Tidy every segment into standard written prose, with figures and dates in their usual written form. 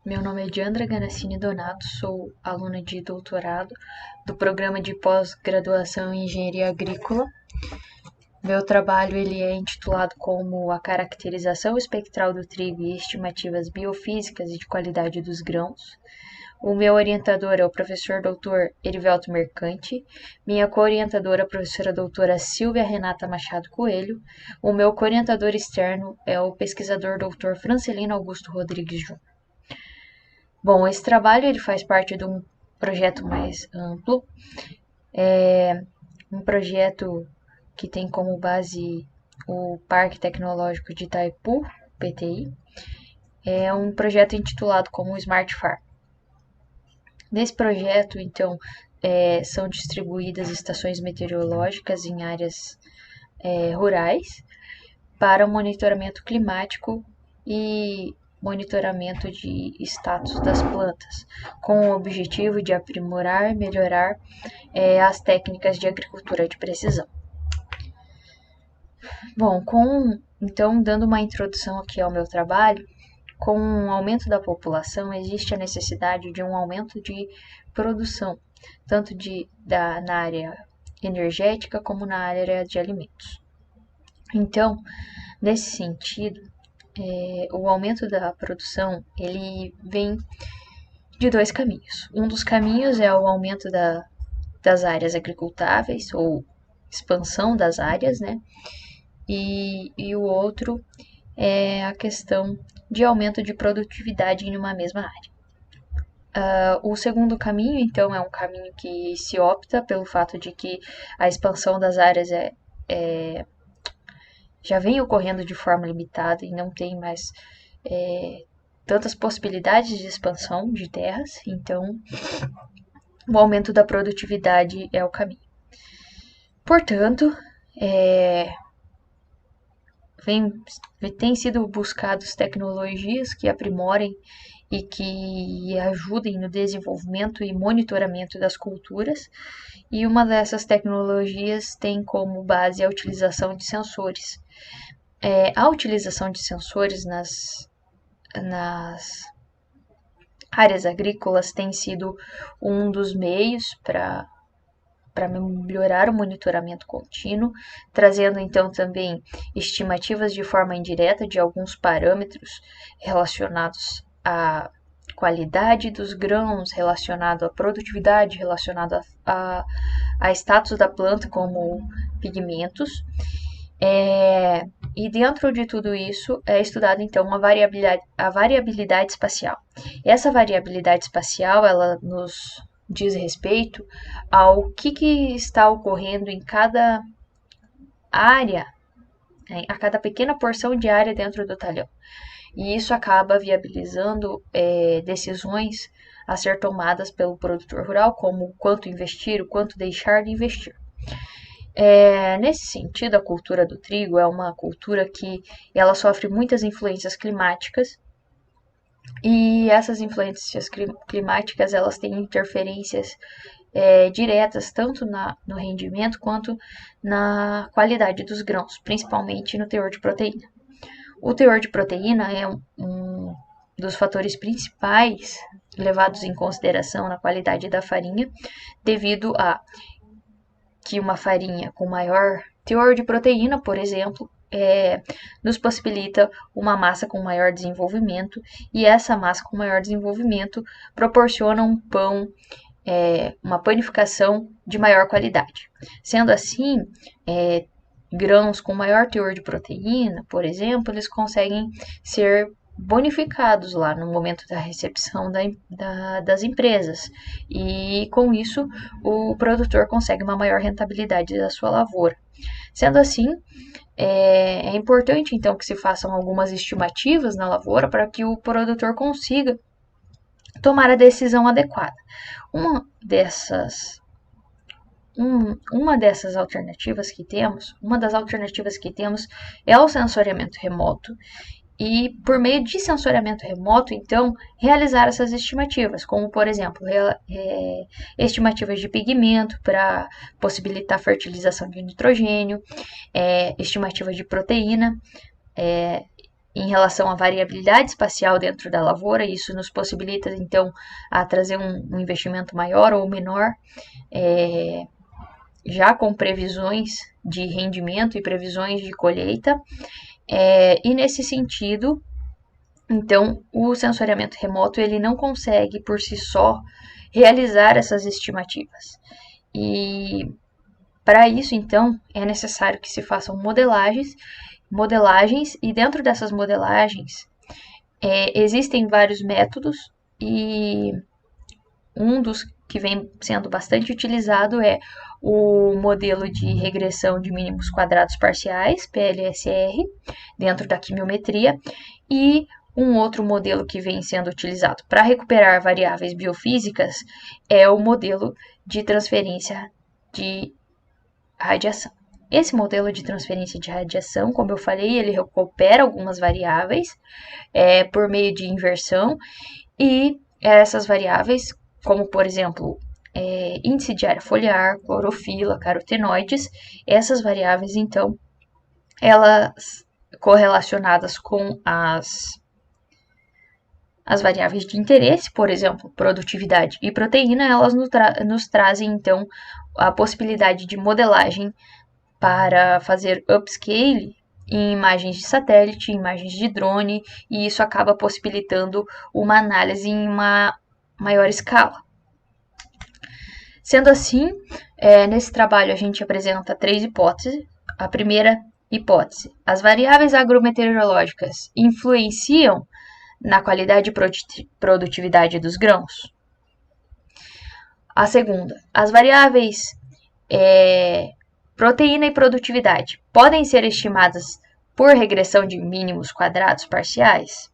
Meu nome é Diandra Ganassini Donato, sou aluna de doutorado do programa de pós-graduação em Engenharia Agrícola. Meu trabalho ele é intitulado como A Caracterização Espectral do Trigo e Estimativas Biofísicas e de Qualidade dos Grãos. O meu orientador é o professor Dr. Erivelto Mercante, minha co-orientadora é a professora doutora Silvia Renata Machado Coelho, o meu co-orientador externo é o pesquisador Dr. Francelino Augusto Rodrigues Júnior. Bom, esse trabalho ele faz parte de um projeto mais amplo, um projeto que tem como base o Parque Tecnológico de Itaipu, PTI, é um projeto intitulado como Smart Farm. Nesse projeto, então, são distribuídas estações meteorológicas em áreas rurais para monitoramento climático e monitoramento de status das plantas, com o objetivo de aprimorar e melhorar as técnicas de agricultura de precisão. Bom, então, dando uma introdução aqui ao meu trabalho, com o aumento da população, existe a necessidade de um aumento de produção, tanto na área energética como na área de alimentos. Então, nesse sentido, o aumento da produção ele vem de dois caminhos. Um dos caminhos é o aumento das áreas agricultáveis ou expansão das áreas, né? E o outro é a questão de aumento de produtividade em uma mesma área. O segundo caminho, então, é um caminho que se opta pelo fato de que a expansão das áreas já vem ocorrendo de forma limitada e não tem mais tantas possibilidades de expansão de terras, então o aumento da produtividade é o caminho. Portanto, tem sido buscadas tecnologias que aprimorem e que ajudem no desenvolvimento e monitoramento das culturas, e uma dessas tecnologias tem como base a utilização de sensores. A utilização de sensores nas áreas agrícolas tem sido um dos meios para melhorar o monitoramento contínuo, trazendo então também estimativas de forma indireta de alguns parâmetros relacionados à qualidade dos grãos, relacionado à produtividade, relacionado a status da planta como pigmentos. E dentro de tudo isso é estudada então a variabilidade espacial. Essa variabilidade espacial ela nos diz respeito ao que está ocorrendo em cada área, a cada pequena porção de área dentro do talhão. E isso acaba viabilizando decisões a ser tomadas pelo produtor rural, como o quanto investir, o quanto deixar de investir. Nesse sentido, a cultura do trigo é uma cultura que ela sofre muitas influências climáticas, e essas influências climáticas elas têm interferências diretas tanto no rendimento quanto na qualidade dos grãos, principalmente no teor de proteína. O teor de proteína é um dos fatores principais levados em consideração na qualidade da farinha, devido a que uma farinha com maior teor de proteína, por exemplo, nos possibilita uma massa com maior desenvolvimento, e essa massa com maior desenvolvimento proporciona um pão, uma panificação de maior qualidade. Sendo assim, grãos com maior teor de proteína, por exemplo, eles conseguem ser bonificados lá no momento da recepção das empresas, e com isso o produtor consegue uma maior rentabilidade da sua lavoura. Sendo assim, é importante então que se façam algumas estimativas na lavoura para que o produtor consiga tomar a decisão adequada. Uma dessas alternativas que temos é o sensoriamento remoto, e por meio de sensoriamento remoto, então, realizar essas estimativas, como, por exemplo, estimativas de pigmento para possibilitar a fertilização de nitrogênio, estimativas de proteína, em relação à variabilidade espacial dentro da lavoura. Isso nos possibilita, então, a trazer um investimento maior ou menor, já com previsões de rendimento e previsões de colheita. E nesse sentido, então, o sensoriamento remoto ele não consegue por si só realizar essas estimativas. E para isso, então, é necessário que se façam modelagens e dentro dessas modelagens existem vários métodos e um dos que vem sendo bastante utilizado é o modelo de regressão de mínimos quadrados parciais, PLSR, dentro da quimiometria, e um outro modelo que vem sendo utilizado para recuperar variáveis biofísicas é o modelo de transferência de radiação. Esse modelo de transferência de radiação, como eu falei, ele recupera algumas variáveis por meio de inversão, e essas variáveis, como por exemplo índice de área foliar, clorofila, carotenoides, essas variáveis então, elas correlacionadas com as variáveis de interesse, por exemplo, produtividade e proteína, elas nos trazem então a possibilidade de modelagem para fazer upscale em imagens de satélite, imagens de drone, e isso acaba possibilitando uma análise em uma maior escala. Sendo assim, nesse trabalho a gente apresenta 3 hipóteses. A primeira hipótese: as variáveis agrometeorológicas influenciam na qualidade e produtividade dos grãos? A segunda: as variáveis proteína e produtividade podem ser estimadas por regressão de mínimos quadrados parciais?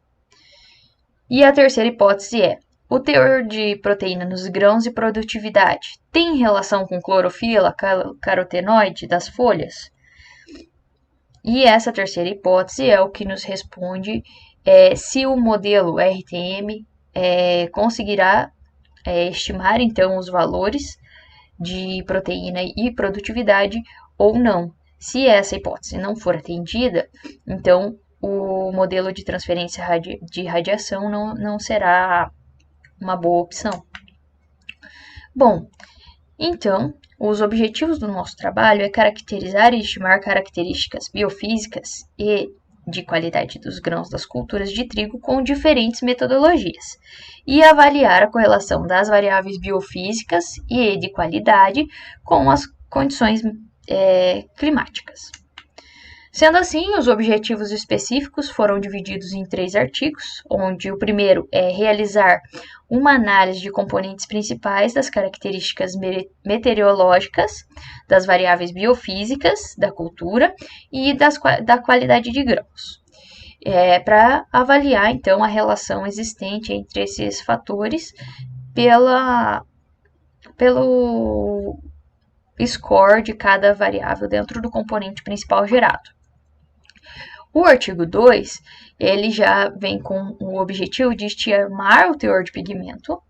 E a terceira hipótese é: o teor de proteína nos grãos e produtividade tem relação com clorofila, carotenoide das folhas? E essa terceira hipótese é o que nos responde se o modelo RTM conseguirá estimar então os valores de proteína e produtividade ou não. Se essa hipótese não for atendida, então o modelo de transferência de radiação não será uma boa opção. Bom, então, os objetivos do nosso trabalho é caracterizar e estimar características biofísicas e de qualidade dos grãos das culturas de trigo com diferentes metodologias e avaliar a correlação das variáveis biofísicas e de qualidade com as condições climáticas. Sendo assim, os objetivos específicos foram divididos em 3 artigos, onde o primeiro é realizar uma análise de componentes principais das características meteorológicas, das variáveis biofísicas da cultura e da qualidade de grãos, para avaliar então a relação existente entre esses fatores pelo score de cada variável dentro do componente principal gerado. O artigo 2, ele já vem com o objetivo de estimar o teor de pigmento,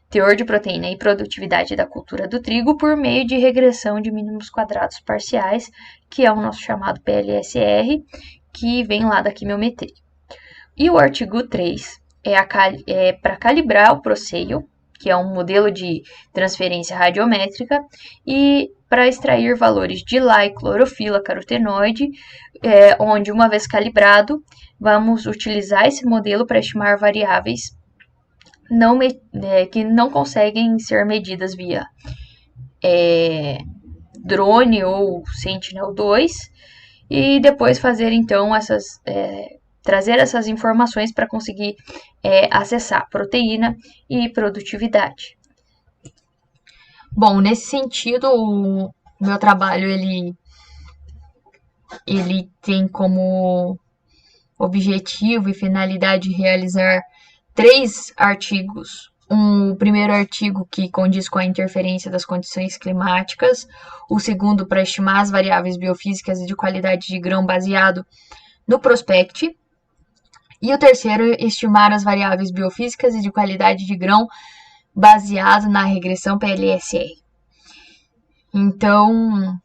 teor de proteína e produtividade da cultura do trigo por meio de regressão de mínimos quadrados parciais, que é o nosso chamado PLSR, que vem lá da quimiometria. E o artigo 3 é para calibrar o Proceio, que é um modelo de transferência radiométrica, e para extrair valores de LAI, clorofila, carotenoide, onde, uma vez calibrado, vamos utilizar esse modelo para estimar variáveis que não conseguem ser medidas via drone ou Sentinel-2, e depois fazer então trazer essas informações para conseguir acessar proteína e produtividade. Bom, nesse sentido, o meu trabalho ele tem como objetivo e finalidade realizar 3 artigos. O primeiro artigo que condiz com a interferência das condições climáticas, o segundo para estimar as variáveis biofísicas e de qualidade de grão baseado no prospect, e o terceiro, estimar as variáveis biofísicas e de qualidade de grão baseado na regressão PLSR. Então,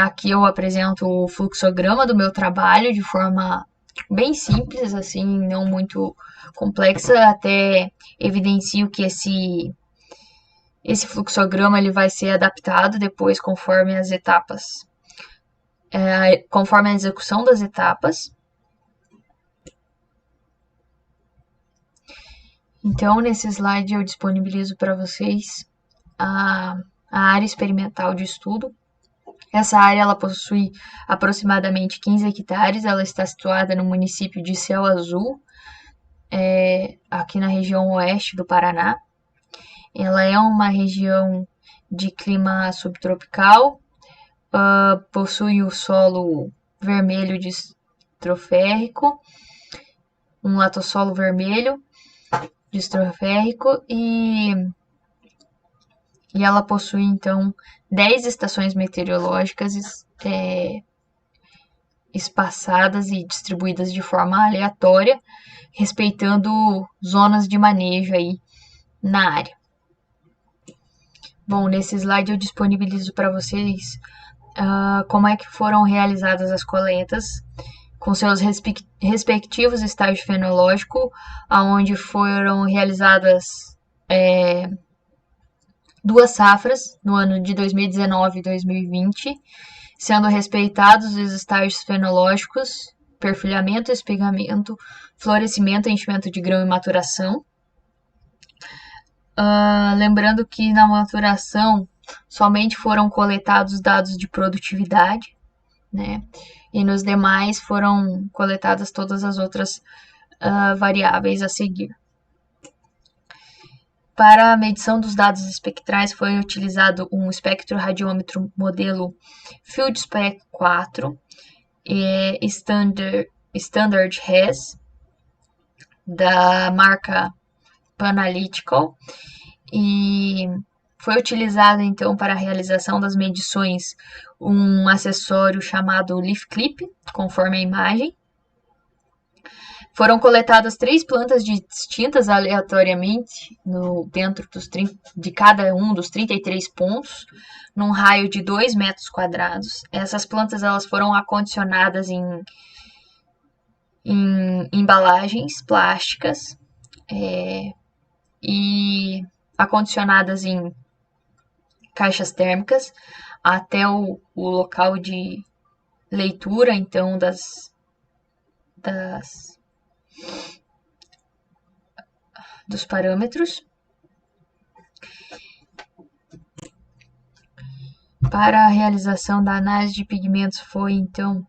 aqui eu apresento o fluxograma do meu trabalho de forma bem simples, assim, não muito complexa, até evidencio que esse fluxograma ele vai ser adaptado depois conforme as etapas, conforme a execução das etapas. Então, nesse slide eu disponibilizo para vocês a área experimental de estudo. Essa área ela possui aproximadamente 15 hectares, ela está situada no município de Céu Azul, aqui na região oeste do Paraná. Ela é uma região de clima subtropical, possui o solo vermelho distroférrico, um latossolo vermelho distroférrico e ela possui então 10 estações meteorológicas espaçadas e distribuídas de forma aleatória, respeitando zonas de manejo aí na área. Bom, nesse slide eu disponibilizo para vocês como é que foram realizadas as coletas com seus respectivos estágios fenológicos, onde foram realizadas 2 safras no ano de 2019 e 2020, sendo respeitados os estágios fenológicos, perfilhamento, espigamento, florescimento, enchimento de grão e maturação. Lembrando que na maturação somente foram coletados dados de produtividade, né? E nos demais foram coletadas todas as outras variáveis a seguir. Para a medição dos dados espectrais foi utilizado um espectroradiômetro modelo FieldSpec 4 e Standard HES da marca Panalytical e foi utilizado então para a realização das medições um acessório chamado Leaf Clip, conforme a imagem. Foram coletadas 3 plantas distintas aleatoriamente dentro de cada um dos 33 pontos, num raio de 2 metros quadrados. Essas plantas elas foram acondicionadas em embalagens plásticas e acondicionadas em caixas térmicas até o local de leitura, então, dos parâmetros. Para a realização da análise de pigmentos foi, então,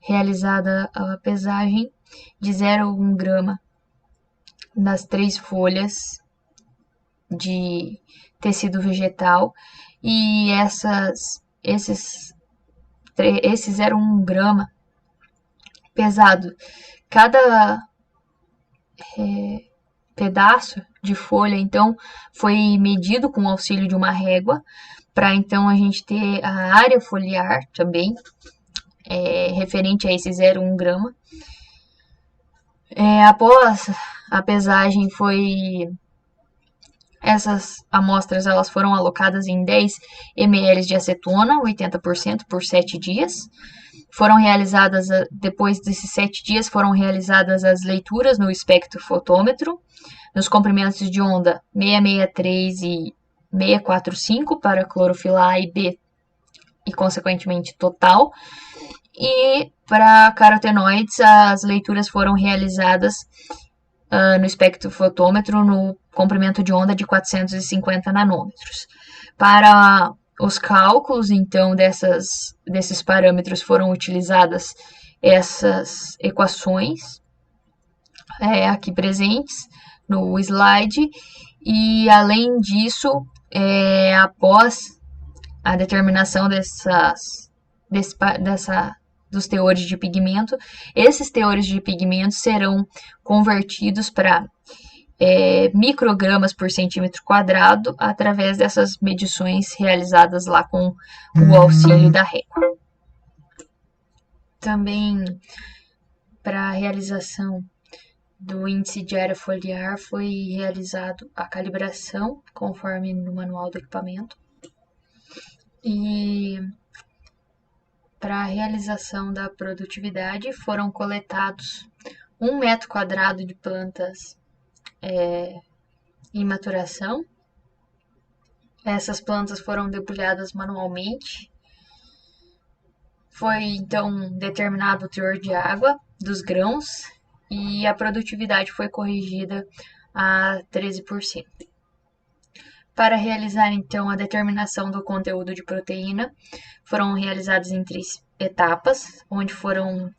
realizada a pesagem de 0,1 grama nas 3 folhas de tecido vegetal e esse 0,1 grama pesado, cada pedaço de folha então foi medido com o auxílio de uma régua para então a gente ter a área foliar também referente a esse 0,1 grama. Após a pesagem essas amostras elas foram alocadas em 10 ml de acetona, 80% por 7 dias. Foram realizadas, depois desses 7 dias, foram realizadas as leituras no espectrofotômetro, nos comprimentos de onda 663 e 645 para clorofila A e B e, consequentemente, total. E para carotenoides, as leituras foram realizadas no espectrofotômetro no comprimento de onda de 450 nanômetros. Para os cálculos, então, desses parâmetros foram utilizadas essas equações aqui presentes no slide, e além disso, após a determinação dos teores de pigmento, esses teores de pigmento serão convertidos para microgramas por centímetro quadrado através dessas medições realizadas lá com o auxílio da régua. Também para a realização do índice de área foliar foi realizado a calibração conforme no manual do equipamento e para a realização da produtividade, foram coletados 1 metro quadrado de plantas em maturação. Essas plantas foram debulhadas manualmente. Foi então determinado o teor de água dos grãos e a produtividade foi corrigida a 13%. Para realizar então a determinação do conteúdo de proteína, foram realizadas em 3 etapas, onde foram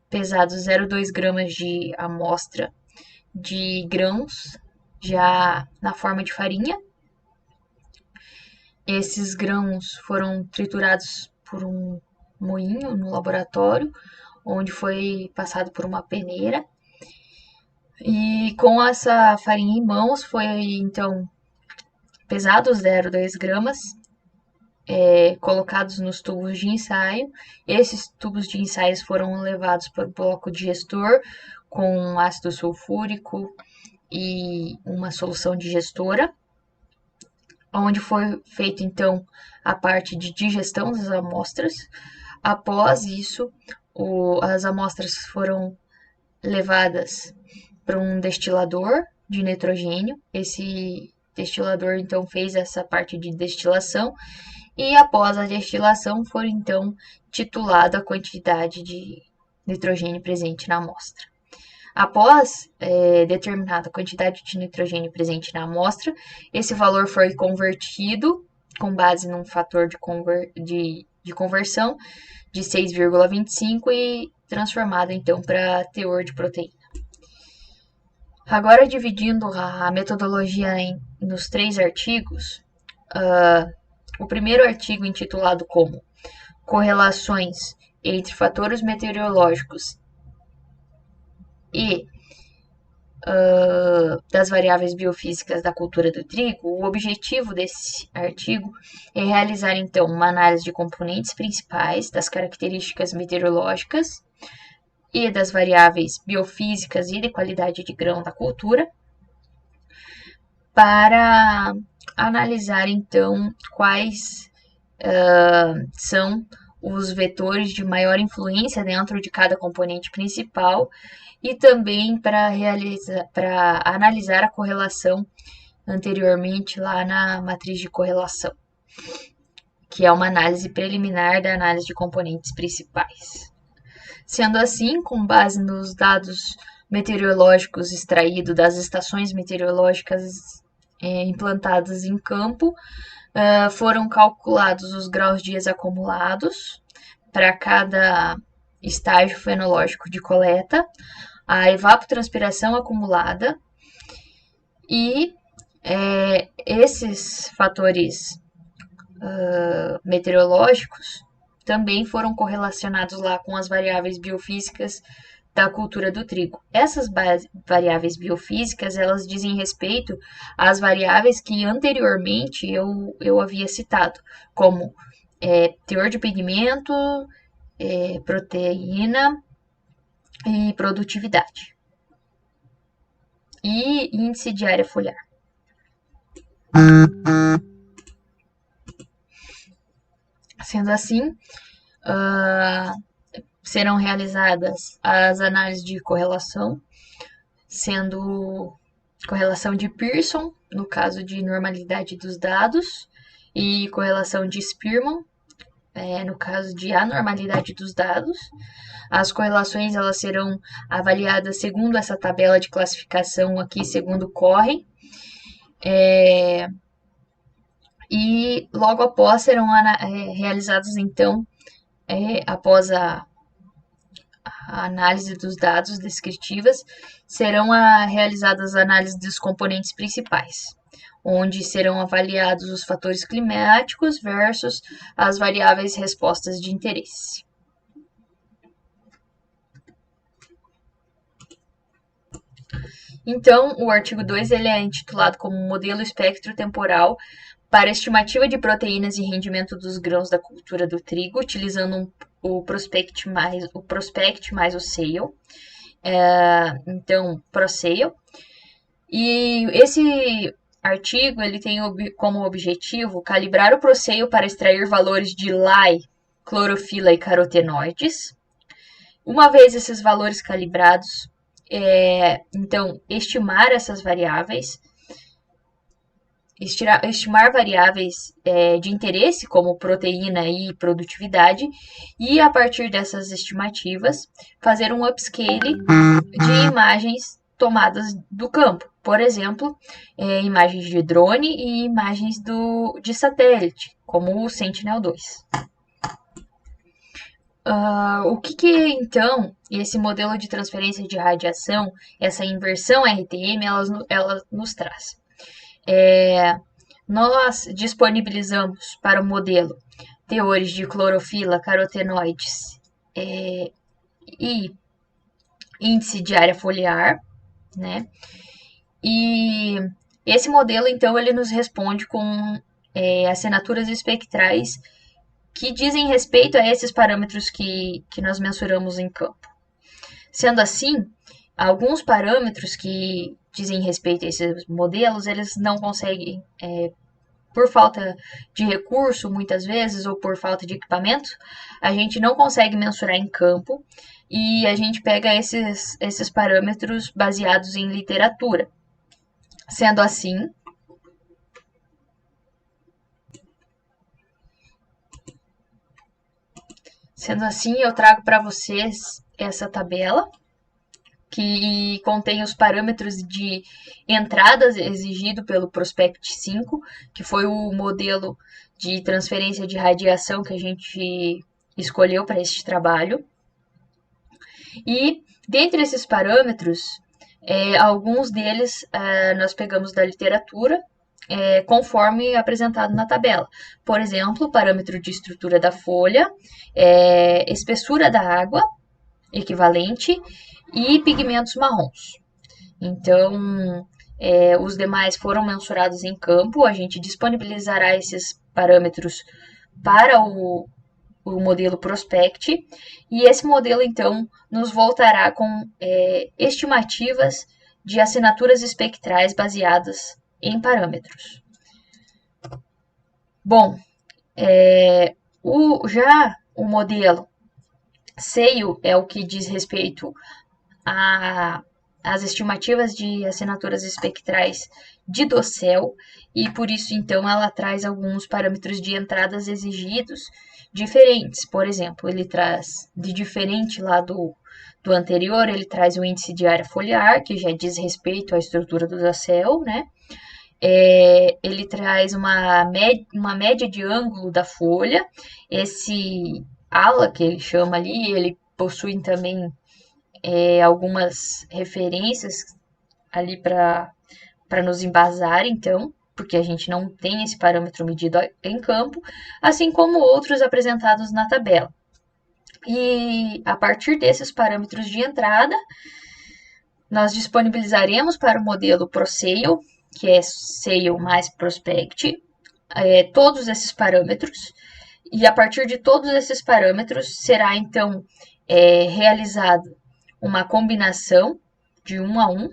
pesados 0,2 gramas de amostra de grãos já na forma de farinha. Esses grãos foram triturados por um moinho no laboratório, onde foi passado por uma peneira. E com essa farinha em mãos foi então pesados 0,2 gramas, colocados nos tubos de ensaio. Esses tubos de ensaio foram levados para o bloco digestor com ácido sulfúrico e uma solução digestora, onde foi feita então a parte de digestão das amostras. Após isso, as amostras foram levadas para um destilador de nitrogênio. Esse destilador então fez essa parte de destilação e após a destilação foi então titulada a quantidade de nitrogênio presente na amostra. Após determinada quantidade de nitrogênio presente na amostra, esse valor foi convertido com base num fator de conversão de 6,25 e transformado então para teor de proteína. Agora, dividindo a metodologia nos 3 artigos, o primeiro artigo, intitulado como Correlações entre fatores meteorológicos e das variáveis biofísicas da cultura do trigo, o objetivo desse artigo é realizar então uma análise de componentes principais das características meteorológicas e das variáveis biofísicas e de qualidade de grão da cultura, para analisar então quais são os vetores de maior influência dentro de cada componente principal e também para analisar a correlação anteriormente lá na matriz de correlação, que é uma análise preliminar da análise de componentes principais. Sendo assim, com base nos dados meteorológicos extraídos das estações meteorológicas implantadas em campo, foram calculados os graus dias acumulados para cada estágio fenológico de coleta, a evapotranspiração acumulada e esses fatores meteorológicos também foram correlacionados lá com as variáveis biofísicas da cultura do trigo. Essas variáveis biofísicas, elas dizem respeito às variáveis que anteriormente eu havia citado, como teor de pigmento, proteína e produtividade. E índice de área foliar. Sendo assim, serão realizadas as análises de correlação, sendo correlação de Pearson, no caso de normalidade dos dados, e correlação de Spearman, no caso de anormalidade dos dados. As correlações elas serão avaliadas segundo essa tabela de classificação aqui, segundo Correm, e logo após serão realizadas então, após a análise dos dados descritivas, serão realizadas análises dos componentes principais, onde serão avaliados os fatores climáticos versus as variáveis respostas de interesse. Então, o artigo 2 ele é intitulado como Modelo Espectro Temporal para estimativa de proteínas e rendimento dos grãos da cultura do trigo, utilizando o Prospect mais o Sale. Então, ProSale. E esse artigo ele tem como objetivo calibrar o ProSale para extrair valores de Lye clorofila e carotenoides. Uma vez esses valores calibrados, então, estimar essas variáveis, estimar variáveis de interesse, como proteína e produtividade, e a partir dessas estimativas, fazer um upscale de imagens tomadas do campo. Por exemplo, imagens de drone e imagens de satélite, como o Sentinel-2. O que então esse modelo de transferência de radiação, essa inversão RTM, ela nos traz? Nós disponibilizamos para o modelo teores de clorofila, carotenoides e índice de área foliar, né? E esse modelo, então, ele nos responde com assinaturas espectrais que dizem respeito a esses parâmetros que nós mensuramos em campo. Sendo assim, alguns parâmetros que dizem respeito a esses modelos, eles não conseguem, por falta de recurso, muitas vezes, ou por falta de equipamento, a gente não consegue mensurar em campo e a gente pega esses parâmetros baseados em literatura. Sendo assim, eu trago para vocês essa tabela que contém os parâmetros de entradas exigido pelo Prospect 5, que foi o modelo de transferência de radiação que a gente escolheu para este trabalho. E dentre esses parâmetros, alguns deles nós pegamos da literatura, conforme apresentado na tabela. Por exemplo, o parâmetro de estrutura da folha, espessura da água, equivalente, e pigmentos marrons. Então, os demais foram mensurados em campo, a gente disponibilizará esses parâmetros para o modelo Prospect, e esse modelo, então, nos voltará com estimativas de assinaturas espectrais baseadas em parâmetros. Bom, já o modelo SEIO é o que diz respeito às estimativas de assinaturas espectrais de dossel, e por isso, então, ela traz alguns parâmetros de entradas exigidos diferentes. Por exemplo, ele traz, de diferente lá do anterior, ele traz o índice de área foliar, que já diz respeito à estrutura do dossel, né? Ele traz uma média de ângulo da folha. Esse ala, que ele chama ali, ele possui também algumas referências ali para nos embasar, então, porque a gente não tem esse parâmetro medido em campo, assim como outros apresentados na tabela. E a partir desses parâmetros de entrada, nós disponibilizaremos para o modelo ProSale, que é Sale mais Prospect, todos esses parâmetros, e a partir de todos esses parâmetros será então realizado uma combinação de 1 a 1,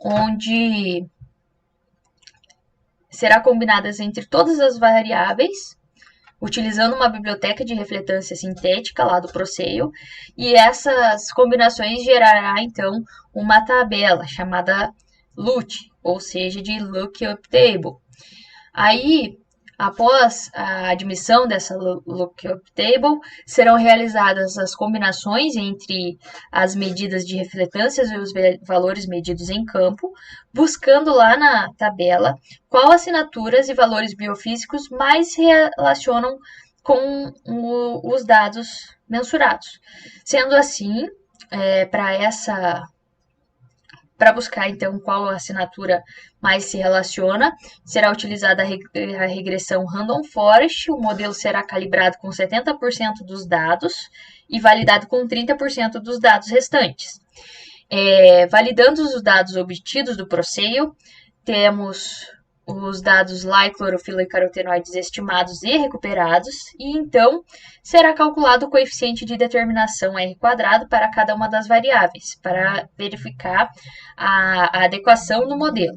onde será combinadas entre todas as variáveis, utilizando uma biblioteca de refletância sintética lá do ProSale, e essas combinações gerará então uma tabela chamada LUT, ou seja, de Lookup Table. Aí, após a admissão dessa Lookup Table, serão realizadas as combinações entre as medidas de refletâncias e os valores medidos em campo, buscando lá na tabela qual assinaturas e valores biofísicos mais se relacionam com os dados mensurados. Sendo assim, para buscar, então, qual assinatura mais se relaciona, será utilizada a regressão Random Forest. O modelo será calibrado com 70% dos dados e validado com 30% dos dados restantes. Validando os dados obtidos do ProSale, temos os dados lá, clorofila e carotenoides estimados e recuperados, e então será calculado o coeficiente de determinação R² para cada uma das variáveis, para verificar a adequação do modelo.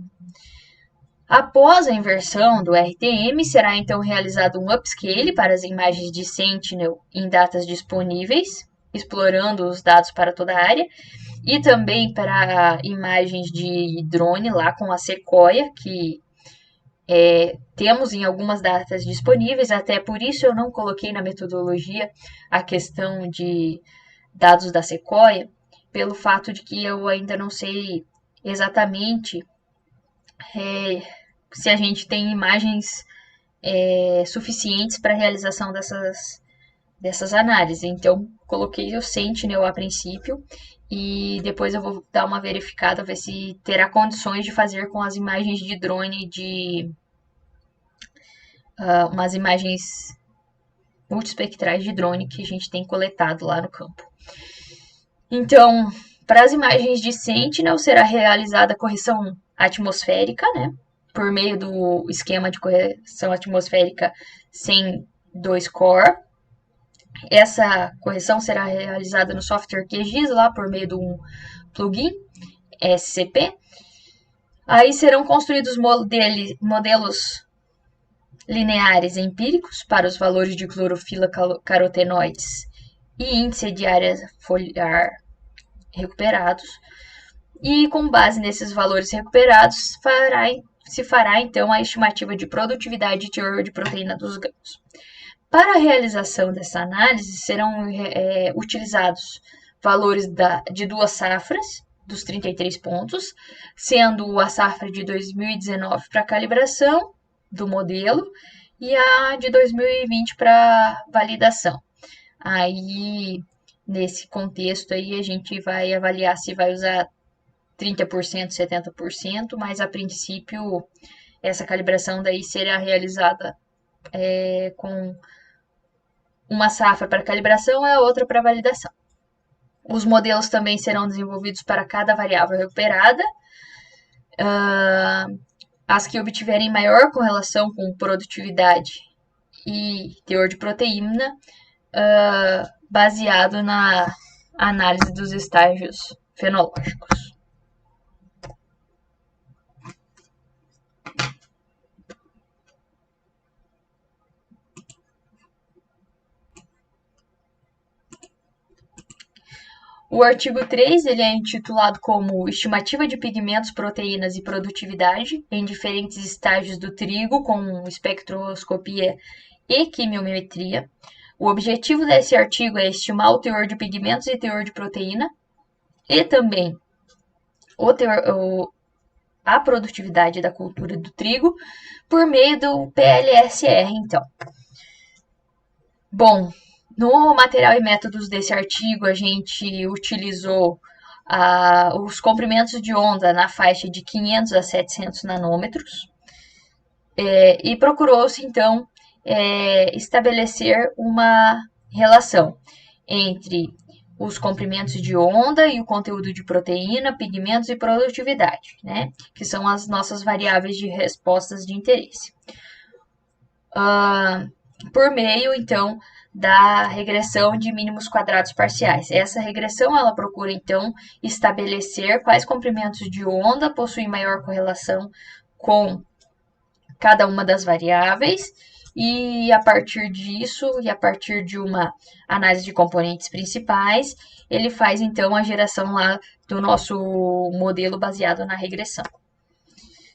Após a inversão do RTM, será então realizado um upscale para as imagens de Sentinel em datas disponíveis, explorando os dados para toda a área, e também para imagens de drone lá com a Sequoia, que temos em algumas datas disponíveis, até por isso eu não coloquei na metodologia a questão de dados da Sequoia, pelo fato de que eu ainda não sei exatamente se a gente tem imagens suficientes para a realização dessas análises. Então, coloquei o Sentinel a princípio e depois eu vou dar uma verificada, ver se terá condições de fazer com as imagens de drone, umas imagens multiespectrais de drone que a gente tem coletado lá no campo. Então, para as imagens de Sentinel, será realizada a correção atmosférica, né? Por meio do esquema de correção atmosférica sem 2-core. Essa correção será realizada no software QGIS, lá por meio de um plugin SCP. Aí serão construídos modelos lineares empíricos para os valores de clorofila, carotenoides e índice de área foliar recuperados. E com base nesses valores recuperados, se fará então a estimativa de produtividade e teor de proteína dos grãos. Para a realização dessa análise, serão utilizados valores de 2 safras, dos 33 pontos, sendo a safra de 2019 para calibração do modelo e a de 2020 para validação. Aí, nesse contexto aí, a gente vai avaliar se vai usar 30%, 70%, mas a princípio essa calibração daí será realizada com uma safra para calibração e a outra para validação. Os modelos também serão desenvolvidos para cada variável recuperada. As que obtiverem maior correlação com produtividade e teor de proteína, baseado na análise dos estágios fenológicos. O artigo 3 ele é intitulado como Estimativa de pigmentos, proteínas e produtividade em diferentes estágios do trigo com espectroscopia e quimiometria. O objetivo desse artigo é estimar o teor de pigmentos e teor de proteína e também a produtividade da cultura do trigo por meio do PLSR, então. Bom, no material e métodos desse artigo, a gente utilizou os comprimentos de onda na faixa de 500 a 700 nanômetros e procurou-se, então, estabelecer uma relação entre os comprimentos de onda e o conteúdo de proteína, pigmentos e produtividade, né? Que são as nossas variáveis de respostas de interesse. Por meio, então, da regressão de mínimos quadrados parciais. Essa regressão, ela procura, então, estabelecer quais comprimentos de onda possuem maior correlação com cada uma das variáveis e, a partir disso, e a partir de uma análise de componentes principais, ele faz, então, a geração lá do nosso modelo baseado na regressão.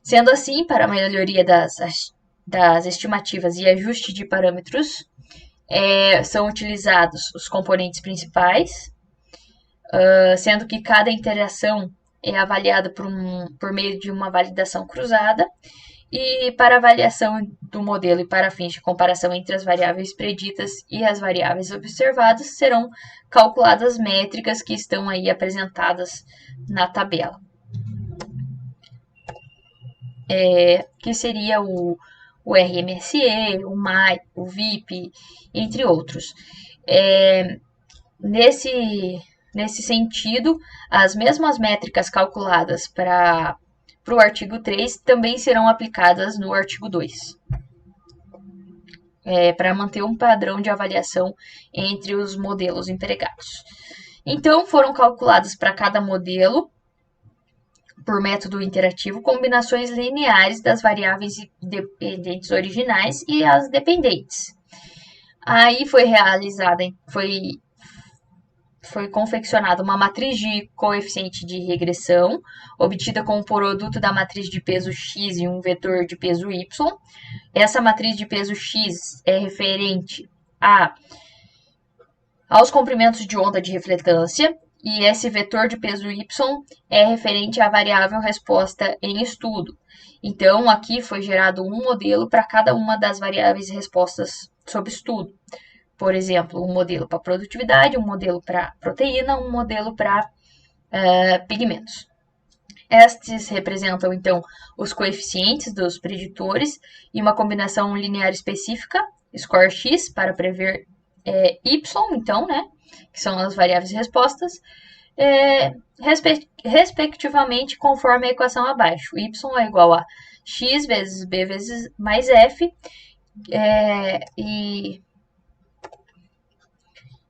Sendo assim, para a melhoria das estimativas e ajuste de parâmetros, são utilizados os componentes principais, sendo que cada interação é avaliada por meio de uma validação cruzada, e para avaliação do modelo e para fins de comparação entre as variáveis preditas e as variáveis observadas, serão calculadas métricas que estão aí apresentadas na tabela. Que seria o RMSE, o MAI, o VIP, entre outros. Nesse sentido, as mesmas métricas calculadas para o artigo 3 também serão aplicadas no artigo 2, para manter um padrão de avaliação entre os modelos empregados. Então, foram calculadas para cada modelo por método interativo, combinações lineares das variáveis dependentes originais e as dependentes. Aí foi confeccionada uma matriz de coeficiente de regressão, obtida com o produto da matriz de peso x e um vetor de peso y. Essa matriz de peso x é referente aos comprimentos de onda de refletância, e esse vetor de peso y é referente à variável resposta em estudo. Então, aqui foi gerado um modelo para cada uma das variáveis respostas sob estudo. Por exemplo, um modelo para produtividade, um modelo para proteína, um modelo para pigmentos. Estes representam, então, os coeficientes dos preditores e uma combinação linear específica, score x, para prever y, então, né, que são as variáveis respostas, respectivamente, conforme a equação abaixo. Y é igual a x vezes b vezes mais f,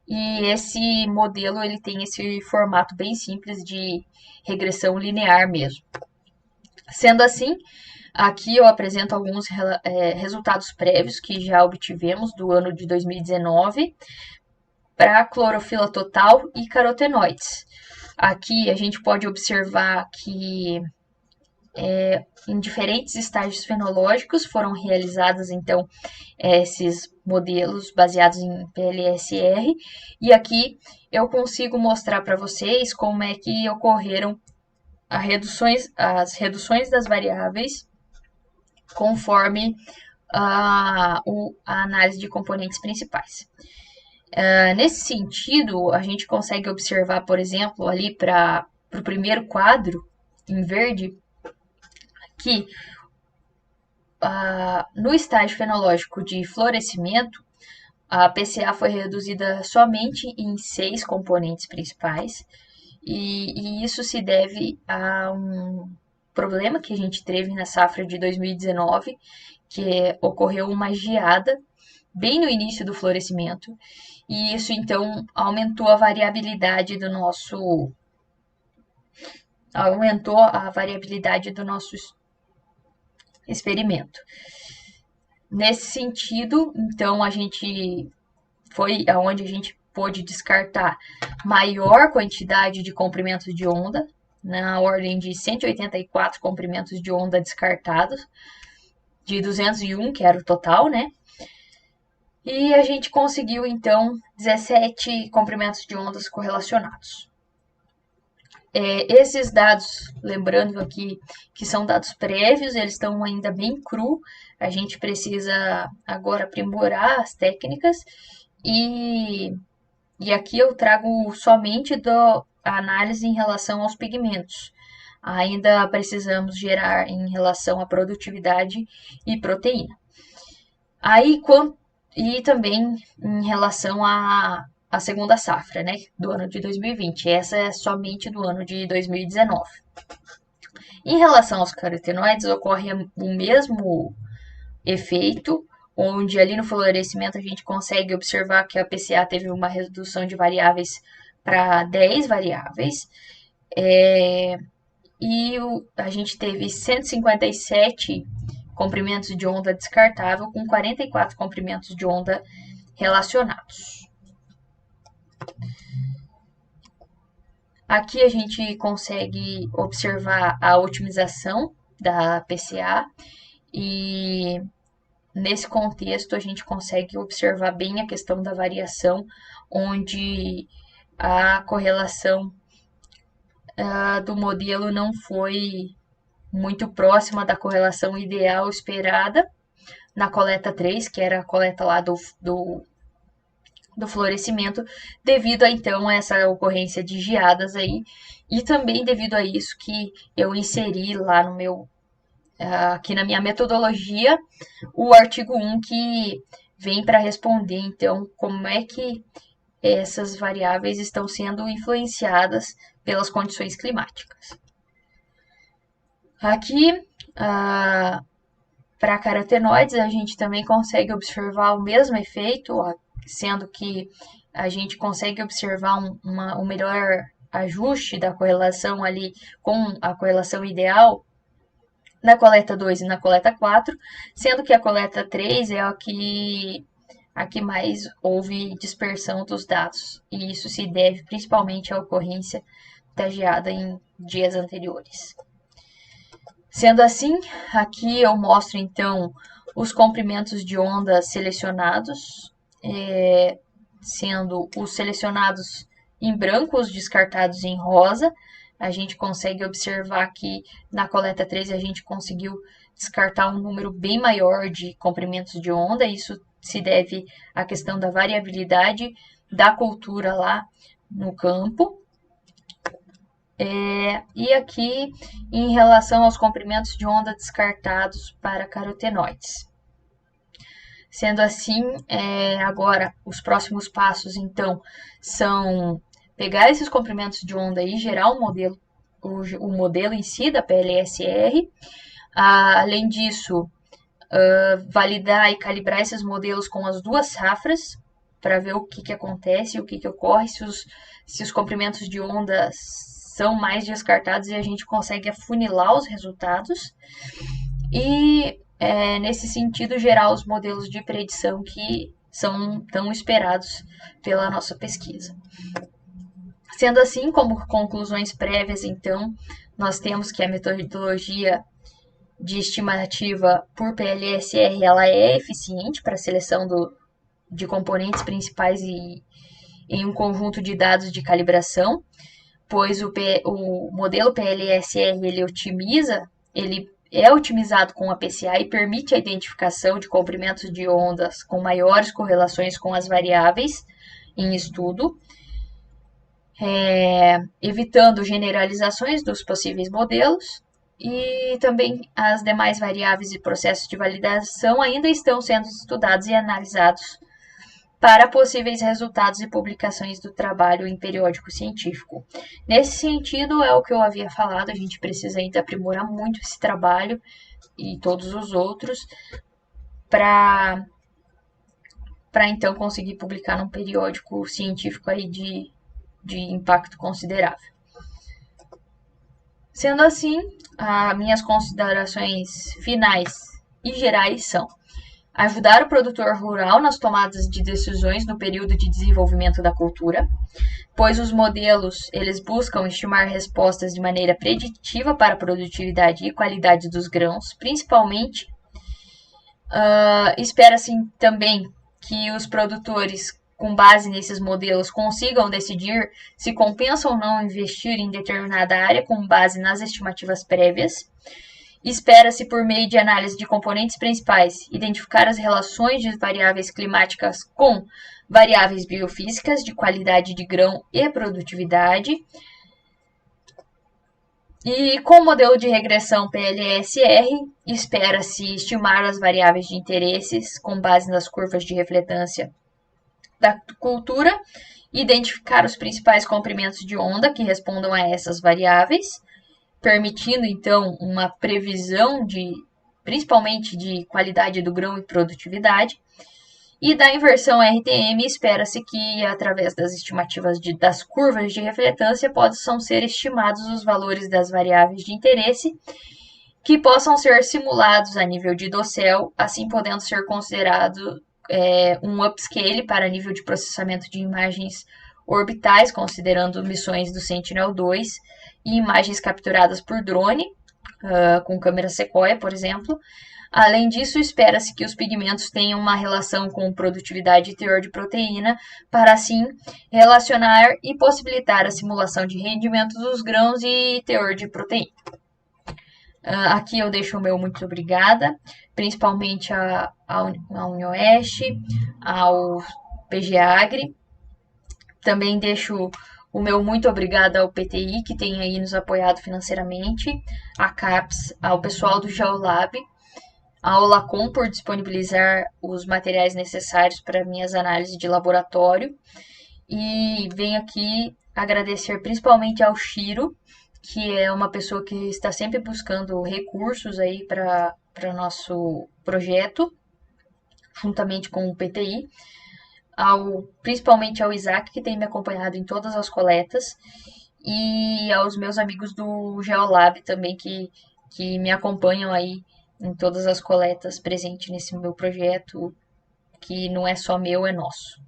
e esse modelo ele tem esse formato bem simples de regressão linear mesmo. Sendo assim, aqui eu apresento alguns resultados prévios que já obtivemos do ano de 2019 para clorofila total e carotenoides. Aqui a gente pode observar que em diferentes estágios fenológicos foram realizados, então, esses modelos baseados em PLSR, e aqui eu consigo mostrar para vocês como é que ocorreram as reduções das variáveis conforme a análise de componentes principais. Nesse sentido, a gente consegue observar, por exemplo, ali para o primeiro quadro, em verde, que no estágio fenológico de florescimento, a PCA foi reduzida somente em 6 componentes principais, e isso se deve a um problema que a gente teve na safra de 2019, que ocorreu uma geada bem no início do florescimento, e isso então aumentou a variabilidade do nosso experimento. Nesse sentido, então, a gente foi aonde a gente pôde descartar maior quantidade de comprimentos de onda, na ordem de 184 comprimentos de onda descartados, de 201, que era o total, né? E a gente conseguiu, então, 17 comprimentos de ondas correlacionados. Esses dados, lembrando aqui que são dados prévios, eles estão ainda bem cru, a gente precisa agora aprimorar as técnicas, e aqui eu trago somente a análise em relação aos pigmentos. Ainda precisamos gerar em relação à produtividade e proteína. E também em relação à segunda safra, né, do ano de 2020. Essa é somente do ano de 2019. Em relação aos carotenoides, ocorre o mesmo efeito, onde ali no florescimento a gente consegue observar que a PCA teve uma redução de variáveis para 10 variáveis, e a gente teve 157 comprimentos de onda descartável com 44 comprimentos de onda relacionados. Aqui a gente consegue observar a otimização da PCA, e nesse contexto a gente consegue observar bem a questão da variação, onde a correlação do modelo não foi muito próxima da correlação ideal esperada na coleta 3, que era a coleta lá do florescimento, devido a então essa ocorrência de geadas aí, e também devido a isso que eu inseri lá no meu aqui na minha metodologia o artigo 1, que vem para responder então como é que essas variáveis estão sendo influenciadas pelas condições climáticas. Aqui para carotenoides a gente também consegue observar o mesmo efeito, sendo que a gente consegue observar ajuste da correlação ali com a correlação ideal na coleta 2 e na coleta 4, sendo que a coleta 3 é a que mais houve dispersão dos dados, e isso se deve principalmente à ocorrência da geada em dias anteriores. Sendo assim, aqui eu mostro então os comprimentos de onda selecionados, sendo os selecionados em branco, os descartados em rosa. A gente consegue observar que na coleta 3 a gente conseguiu descartar um número bem maior de comprimentos de onda. Isso se deve à questão da variabilidade da cultura lá no campo. E aqui, em relação aos comprimentos de onda descartados para carotenoides. Sendo assim, agora os próximos passos, então, são pegar esses comprimentos de onda e gerar o modelo em si da PLSR. Além disso, validar e calibrar esses modelos com as duas safras, para ver o que acontece, o que ocorre, se os comprimentos de onda são mais descartados e a gente consegue afunilar os resultados. E, nesse sentido, gerar os modelos de predição que são tão esperados pela nossa pesquisa. Sendo assim, como conclusões prévias, então, nós temos que a metodologia de estimativa por PLSR ela é eficiente para a seleção de componentes principais em um conjunto de dados de calibração, pois o modelo PLSR ele é otimizado com a PCA e permite a identificação de comprimentos de ondas com maiores correlações com as variáveis em estudo, evitando generalizações dos possíveis modelos, e também as demais variáveis e processos de validação ainda estão sendo estudados e analisados para possíveis resultados e publicações do trabalho em periódico científico. Nesse sentido, é o que eu havia falado, a gente precisa ainda aprimorar muito esse trabalho e todos os outros para então conseguir publicar num periódico científico aí de impacto considerável. Sendo assim, as minhas considerações finais e gerais são: ajudar o produtor rural nas tomadas de decisões no período de desenvolvimento da cultura, pois os modelos eles buscam estimar respostas de maneira preditiva para a produtividade e qualidade dos grãos, principalmente. Espera-se também que os produtores, com base nesses modelos, consigam decidir se compensa ou não investir em determinada área com base nas estimativas prévias. Espera-se, por meio de análise de componentes principais, identificar as relações de variáveis climáticas com variáveis biofísicas de qualidade de grão e produtividade. E com o modelo de regressão PLSR, espera-se estimar as variáveis de interesses com base nas curvas de refletância da cultura, identificar os principais comprimentos de onda que respondam a essas variáveis, permitindo então uma previsão principalmente de qualidade do grão e produtividade. E da inversão RTM, espera-se que, através das estimativas das curvas de refletância, possam ser estimados os valores das variáveis de interesse, que possam ser simulados a nível de dossel, assim podendo ser considerado um upscale para nível de processamento de imagens orbitais, considerando missões do Sentinel-2 e imagens capturadas por drone, com câmera Sequoia, por exemplo. Além disso, espera-se que os pigmentos tenham uma relação com produtividade e teor de proteína, para assim relacionar e possibilitar a simulação de rendimento dos grãos e teor de proteína. Aqui eu deixo o meu muito obrigada, principalmente à UniOeste, ao PGAgri. Também deixo o meu muito obrigada ao PTI, que tem aí nos apoiado financeiramente, à CAPES, ao pessoal do Geolab, ao Lacom por disponibilizar os materiais necessários para minhas análises de laboratório. E venho aqui agradecer principalmente ao Shiro, que é uma pessoa que está sempre buscando recursos aí para nosso projeto, juntamente com o PTI. Principalmente ao Isaac, que tem me acompanhado em todas as coletas, e aos meus amigos do Geolab também que me acompanham aí em todas as coletas presentes nesse meu projeto, que não é só meu, é nosso.